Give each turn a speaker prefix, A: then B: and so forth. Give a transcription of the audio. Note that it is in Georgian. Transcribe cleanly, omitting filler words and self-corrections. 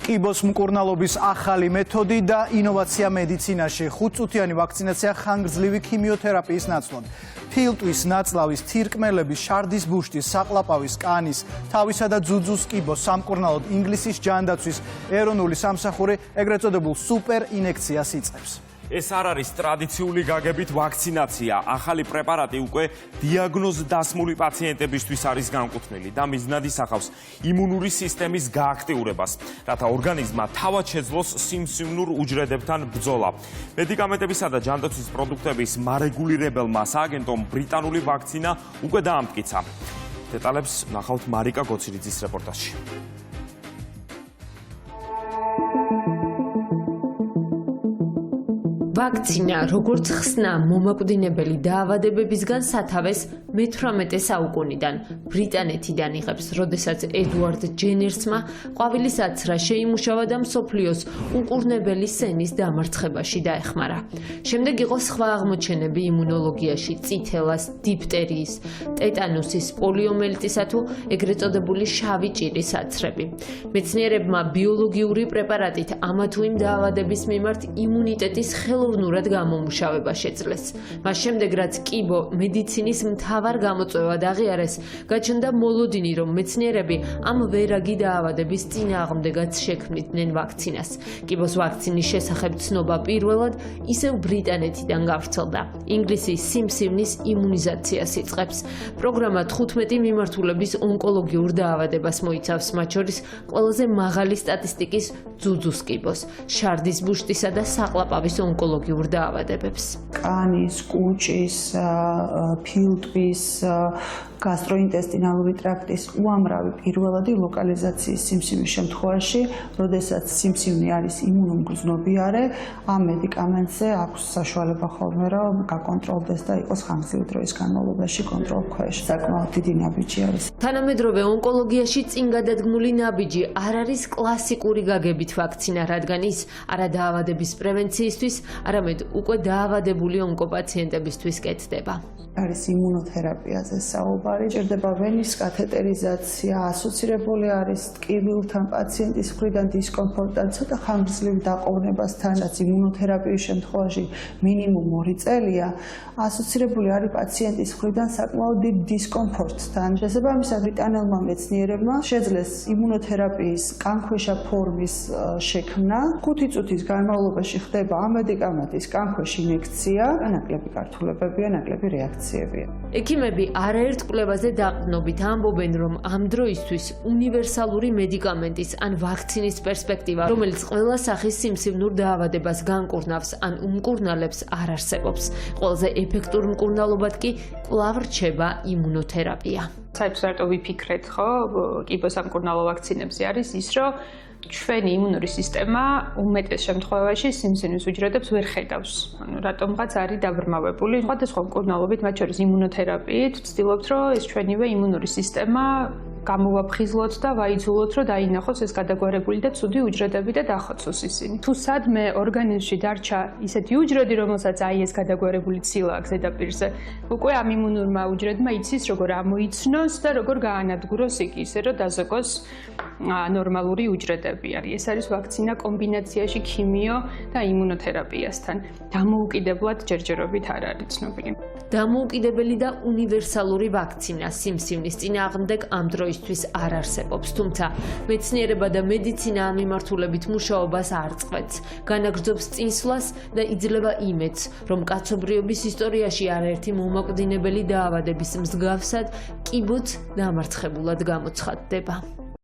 A: ყიბოს მკურნალობის ახალი მეთოდი და ინოვაცია მედიცინაში. 5 წუთიანი ვაქცინაცია ხანგრძლივი ქიმიოთერაპიის ნაცვლად. ფილტვის, ნაწლავის, თირკმელების, შარდის ბუშტის, საყლაპავის, კანის, თავისა და ძუძუს ყიბოს სამკურნალოდ ინგლისის ჯანდაცვის ეროვნული სამსახური ეგრეთ წოდებულ სუპერ ინექციას იწყებს.
B: ეს არ არის ტრადიციული გაგებით ვაქცინაცია. ახალი პრეპარატი უკვე დიაგნოზ დასმული პაციენტებისთვის არის განკუთვნილი და მიზნად ისახავს იმუნური სისტემის გააქტიურებას, რათა ორგანიზმმა თავად შეძლოს სიმსივნურ უჯრედებთან ბრძოლა. მედიკამენტებისა და ჯანდაცვის პროდუქტების მარეგულირებელმა სააგენტომ ბრიტანული ვაქცინა უკვე დაამტკიცა. დეტალებს ნახავთ მარიკა გოცირიძის რეპორტაჟში.
C: ვაქცინა, როგორც ხსნა მომაკვდინებელი დაავადებებისგან სათავეს მე-18 საუკუნიდან ბრიტანეთიდან იღებს, როდესაც ედუარდ ჯენერსმა ყვავილის აცრა შეიმუშავა და მსოფლიოს უყურნებელი სენის დამარცხებაში დაეხმარა. შემდეგ იყო სხვა აღმოჩენები იმუნოლოგიაში, წითელას, დიფტერიის, ტეტანუსის, პოლიომიელიტისა თუ ეგრეთ წოდებული შავი ჭირის აცრები. მეცნიერებმა ბიოლოგიური პრეპარატით ამა თუ იმ დაავადების მიმართ იმუნიტეტის ხელოვნურად გამომუშავება შეძლეს. მას შემდეგ, რაც კიბო მედიცინის მთავარ გამოწვევად აღიარეს, გაჩნდა მოლოდინი, რომ მეცნიერები ამ ვერაგი დაავადების წინააღმდეგაც შექმნიდნენ ვაქცინას. კიბოს ვაქცინის შესახებ ცნობა პირველად ისევ ბრიტანეთიდან გავრცელდა. ინგლისი სიმსივნის იმუნიზაციას იწყებს. პროგრამა 15 მიმართულების ონკოლოგიურ დაავადებას მოიცავს, მათ შორის ყველაზე მაღალი სტატისტიკის ძუძუს კიბოს, შარდის ბუშტისა და საყლაპავის ონკოლოგიურ დაავადებებს.
D: კანის, კუჭის, ფილტვის, გასტროინტესტინალური ტრაქტის უამრავი პირველადი ლოკალიზაციის სიმსივნის შემთხვევაში, როდესაც სიმსივნე არის იმუნომგრძნობიარე, ამ მედიკამენტზე აქვს საშუალება ხოლმე, რომ გაკონტროლდეს და იყოს ხანგრძლივი დროის განმავლობაში კონტროლ ქვეშ. საკმაოდ დიდი ნაბიჯი არის.
C: თანამედროვე ონკოლოგიაში წინ გადადგმული ნაბიჯი არ არის კლასიკური გაგებით ვაქცინა, რადგან ის არა დაავადების პრევენციისთვის, არამედ უკვე დაავადებული ონკოპაციენტებისთვის კეთდება.
D: არის იმუნოთერაპიაზე საუბარი, ჭირდება ვენის კათეტერიზაცია, ასოცირებული არის ტკივილთან პაციენტის მხრიდან დისკომფორტთან, ცოტა ხანგრძლივ დაყოვნებასთანაც იმუნოთერაპიის შემთხვევაში მინიმუმ 2 წელია, ასოცირებული არის პაციენტის მხრიდან საკმაოდ დიდ დისკომფორტთან. შესაბამისად, ბრიტანელმა მეცნიერებმა შეძლეს იმუნოთერაპიის კანქვეშა ფორმის შექმნა. 5 წუთის განმავლობაში ხდება ამ მედიკამენტის კანქვეშ ინექცია, ნაკლები გართულებებია, ნაკლები რეაქციებია.
C: ექიმები არაერთ კვლევაზე დაყრდნობით ამბობენ, რომ ამ დროისთვის უნივერსალური მედიკამენტის ან ვაქცინის პერსპექტივა, რომელიც ყველა სახის სიმსივნურ დაავადებას განკურნავს ან უმკურნალებს, არ არსებობს. ყველაზე ეფექტურ მკურნალობად კი კვლავ რჩება იმუნოთერაპია.
E: საერთოდ რატო ვიფიქრეთ, ხო, კიბოს სამკურნალო ვაქცინებზე არის ის, რომ ჩვენი იმუნური სისტემა უმეტეს შემთხვევაში სიმსივნის უჯრედებს ვერ ხედავს. ანუ რატომღაც არის დაბრმავებული სხვადასხვა მკურნალობით, მათ შორის იმუნოთერაპიით, ვცდილობთ, რომ ეს ჩვენივე იმუნური სისტემა გამოვაფხიზლოთ და ვაიძულოთ, რომ დაინახოს ეს გადაგვარებული და ცუდი უჯრედები და დახოცოს ისინი. თუ სადმე ორგანიზმში დარჩა ისეთი უჯრედი, რომელსაც აი ეს გადაგვარებული ცილა აქვს ზედაპირზე, უკვე ამ იმუნურმა უჯრედმა იცის, როგორ ამოიცნოს და როგორ გაანადგუროს იგი, ისე რომ დაზოგოს ნორმალური უჯრედები. ეს არის ვაქცინა კომბინაციაში ქიმიო და იმუნოთერაპიასთან. დამოუკიდებლად ჯერჯერობით არ არის ცნობილი.
C: დამოუკიდებელი და უნივერსალური ვაქცინა სიმსივნის წინააღმდეგ ამ დროისთვის არ არსებობს, თუმცა მეცნიერება და მედიცინა ამ მიმართულებით მუშაობას არ წყვეტს, განაგრძობს წინსვლას და იძლევა იმედს, რომ კაცობრიობის ისტორიაში არაერთი მომაკვდინებელი დაავადების მსგავსად კიბოც დამარცხებულად გამოცხადდება.